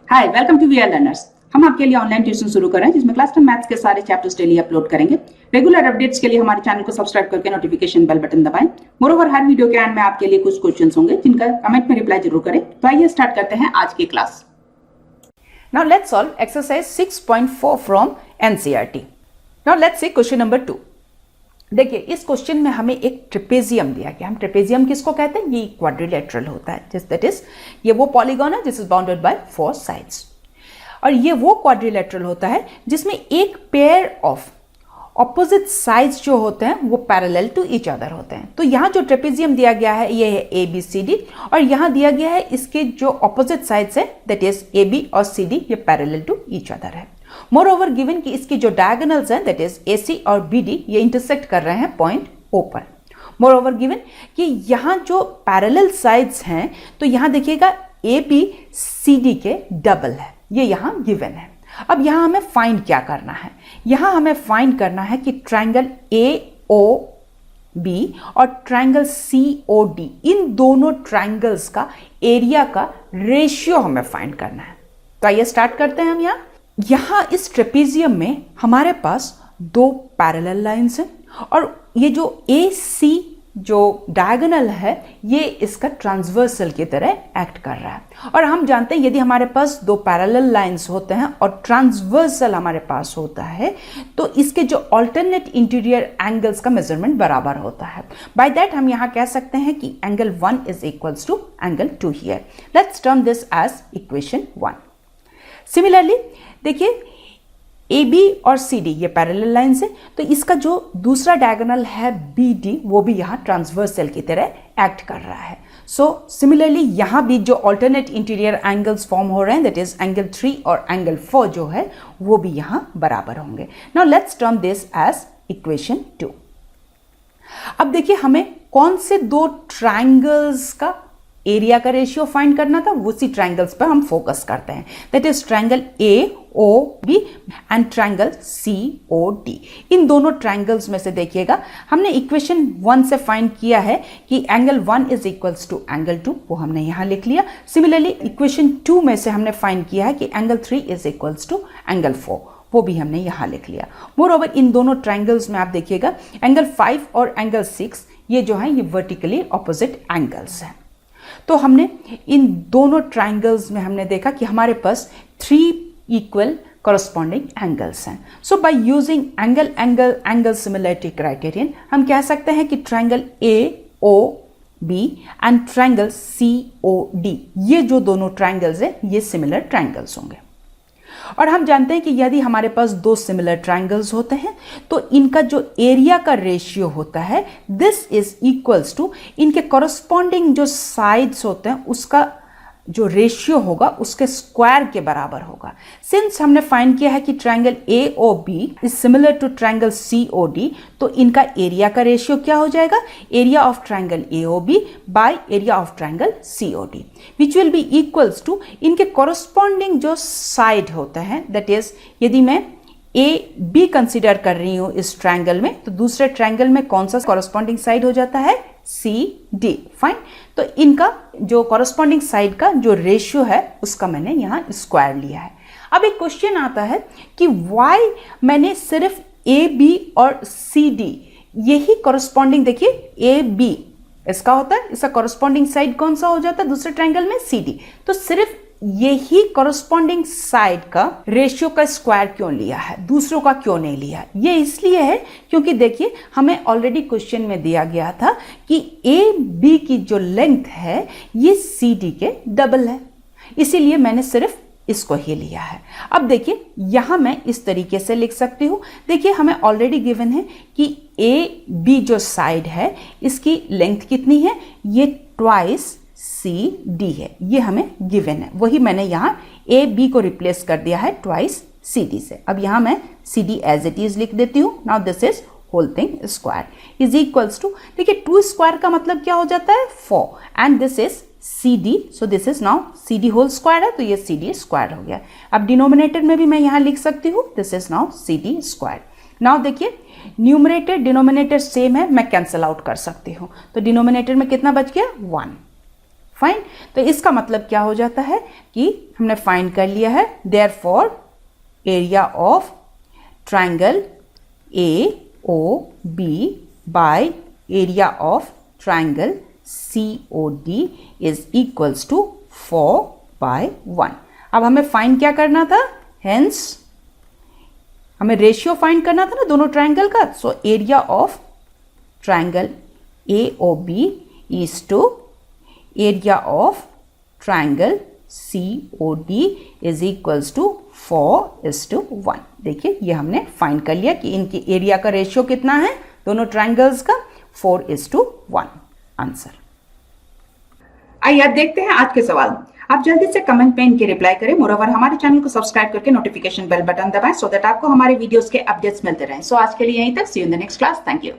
Hi, welcome to VRLearners। हम आपके लिए ऑनलाइन ट्यूशन शुरू कर रहे हैं जिसमें क्लास 10 मैथ्स के सारे चैप्टर्स डेली अपलोड करेंगे। रेगुलर अपडेट्स के लिए हमारे चैनल को सब्सक्राइब करके नोटिफिकेशन बेल बटन दबाएं। मोरोवर हर वीडियो के एंड में आपके लिए कुछ क्वेश्चंस होंगे जिनका कमेंट में रिप्लाई जरूर करें। तो आइए स्टार्ट करते हैं आज की class. Now let's solve exercise 6.4 from NCERT. Now let's see question number 2. देखिए इस क्वेश्चन में हमें एक ट्रेपेजियम दिया गया। हम ट्रेपेजियम किसको कहते हैं? ये क्वाड्रिलेटरल होता है, जिस दैट इज ये वो पॉलीगॉन है जिस इज बाउंडेड बाय 4 साइड्स। और ये वो क्वाड्रिलेटरल होता है जिसमें एक पेयर ऑफ ऑपोजिट साइड्स जो होते हैं वो पैरेलल टू ईच अदर होते हैं। तो यहाँ जो ट्रेपेजियम दिया गया है ये है ABCD, और यहाँ दिया गया है इसके जो ऑपोजिट साइड्स है दैट इज AB और CD ये पैरेलल टू ईच अदर है। मोर ओवर गिवन कि इसकी जो डायगोनल्स हैं दैट इज AC और BD ये इंटरसेक्ट कर रहे हैं पॉइंट O पर। मोर ओवर गिवन कि यहाँ जो पैरेलल साइड्स हैं तो यहाँ देखिएगा AB CD के डबल है, ये यहाँ गिवन है। अब यहाँ हमें फाइंड क्या करना है? यहाँ हमें फाइंड करना है कि ट्रायंगल AOB और ट्रायंगल COD इन दोनों ट्रायंगल्स का एरिया का रेशियो हमें फाइंड करना है। तो आइए स्टार्ट करते हैं। हम यहाँ इस ट्रेपेजियम में हमारे पास दो पैरेलल लाइंस हैं और ये जो AC जो डायगोनल है ये इसका ट्रांसवर्सल की तरह एक्ट कर रहा है। और हम जानते हैं यदि हमारे पास दो पैरेलल लाइंस होते हैं और ट्रांसवर्सल हमारे पास होता है तो इसके जो अल्टरनेट इंटीरियर एंगल्स का मेजरमेंट बराबर होता है। बाय दैट हम यहाँ कह सकते हैं कि angle 1 is equals to angle 2 here. Let's term this as equation 1। Similarly देखिए AB और CD ये पैरेलल लाइंस है, तो इसका जो दूसरा डायगोनल है BD वो भी यहाँ ट्रांसवर्सल की तरह एक्ट कर रहा है। सो सिमिलरली यहाँ भी जो अल्टरनेट इंटीरियर एंगल्स फॉर्म हो रहे हैं दैट इज एंगल 3 और एंगल 4 जो है वो भी यहाँ बराबर होंगे। Now let's term this as equation 2। अब देखिए हमें कौन से दो ट्रायंगल्स का एरिया का रेशियो फाइंड करना था, उसी ट्रायंगल्स पर हम फोकस करते हैं। That is triangle AOB and triangle COD। इन दोनों ट्रायंगल्स में से देखिएगा हमने इक्वेशन 1 से फाइंड किया है कि angle 1 is equals to angle 2, वो हमने यहाँ लिख लिया। सिमिलरली इक्वेशन 2 में से हमने फाइंड किया है कि angle 3 is equals to angle 4, वो भी हमने यहाँ लिख लिया। मोर ओवर इन दोनों ट्रायंगल्स में आप देखिएगा एंगल 5 और एंगल 6 ये जो है ये वर्टिकली ऑपोजिट एंगल्स हैं। तो हमने इन दोनों ट्रायंगल्स में हमने देखा कि हमारे पास 3 इक्वल कॉरस्पॉन्डिंग एंगल्स हैं। So by using angle similarity criterion हम कह सकते हैं कि triangle AOB and triangle COD ये जो दोनों ट्रायंगल्स हैं ये सिमिलर ट्रायंगल्स होंगे। और हम जानते हैं कि यदि हमारे पास दो सिमिलर ट्रायंगल्स होते हैं तो इनका जो एरिया का रेशियो होता है दिस इज इक्वल्स टू इनके कॉरस्पॉन्डिंग जो साइड्स होते हैं उसका जो रेशियो होगा उसके स्क्वायर के बराबर होगा। सिंस हमने फाइंड किया है कि triangle AOB is similar to triangle COD तो इनका एरिया का रेशियो क्या हो जाएगा? Area of triangle AOB by area of triangle COD which will be equals to इनके कॉरस्पॉन्डिंग जो साइड होता है दैट इज यदि मैं AB कंसिडर कर रही हूँ इस ट्रायंगल में तो दूसरे ट्रायंगल में कौन सा कॉरस्पॉन्डिंग साइड हो जाता है? CD। फाइन, तो इनका जो कॉरस्पॉन्डिंग साइड का जो रेशियो है उसका मैंने यहाँ स्क्वायर लिया है। अब एक क्वेश्चन आता है कि वाई मैंने सिर्फ AB और CD यही कॉरस्पॉन्डिंग, देखिए AB इसका होता है, इसका कॉरस्पॉन्डिंग साइड कौन सा हो जाता है दूसरे ट्रायंगल में? CD। तो सिर्फ यही कॉरस्पॉन्डिंग साइड का रेशियो का स्क्वायर क्यों लिया है, दूसरों का क्यों नहीं लिया? ये इसलिए है क्योंकि देखिए हमें ऑलरेडी क्वेश्चन में दिया गया था कि AB की जो लेंथ है ये CD के डबल है, इसीलिए मैंने सिर्फ इसको ही लिया है। अब देखिए यहां मैं इस तरीके से लिख सकती हूं। देखिए हमें ऑलरेडी गिवन है कि AB जो साइड है इसकी लेंथ कितनी है? ये ट्वाइस CD है, ये हमें गिवन है। वही मैंने यहाँ AB को रिप्लेस कर दिया है ट्वाइस CD से। अब यहाँ मैं CD एज इट इज लिख देती हूँ। Now this is whole thing square is equals to, देखिए 2 स्क्वायर का मतलब क्या हो जाता है? 4 and this is CD, so this is now CD whole square है तो ये CD स्क्वायर हो गया। अब डिनोमिनेटर में भी मैं यहाँ लिख सकती हूँ this is now CD square. Now देखिए न्यूमरेटर डिनोमिनेटर सेम है, मैं कैंसिल आउट कर सकती हूँ। तो डिनोमिनेटर में कितना बच गया? 1। फाइन। तो इसका मतलब क्या हो जाता है कि हमने फाइंड कर लिया है, therefore area of triangle AOB by area of triangle COD is equals to 4/1। अब हमें फाइंड क्या करना था, हेंस हमें रेशियो फाइंड करना था ना दोनों ट्राइंगल का। So area of triangle AOB is to area of triangle COD is equals to 4:1। देखिए ये हमने फाइंड कर लिया कि इनकी एरिया का रेशियो कितना है दोनों ट्राइंगल्स का, 4:1 आंसर। आइए अब देखते हैं आज के सवाल। आप जल्दी से कमेंट में इनके रिप्लाई करें। मोरओवर हमारे चैनल को सब्सक्राइब करके नोटिफिकेशन बेल बटन दबाएं सो दैट आपको हमारे वीडियोस के अपडेट्स मिलते रहें। सो आज के लिए यहीं तक, see you in the next class. Thank you.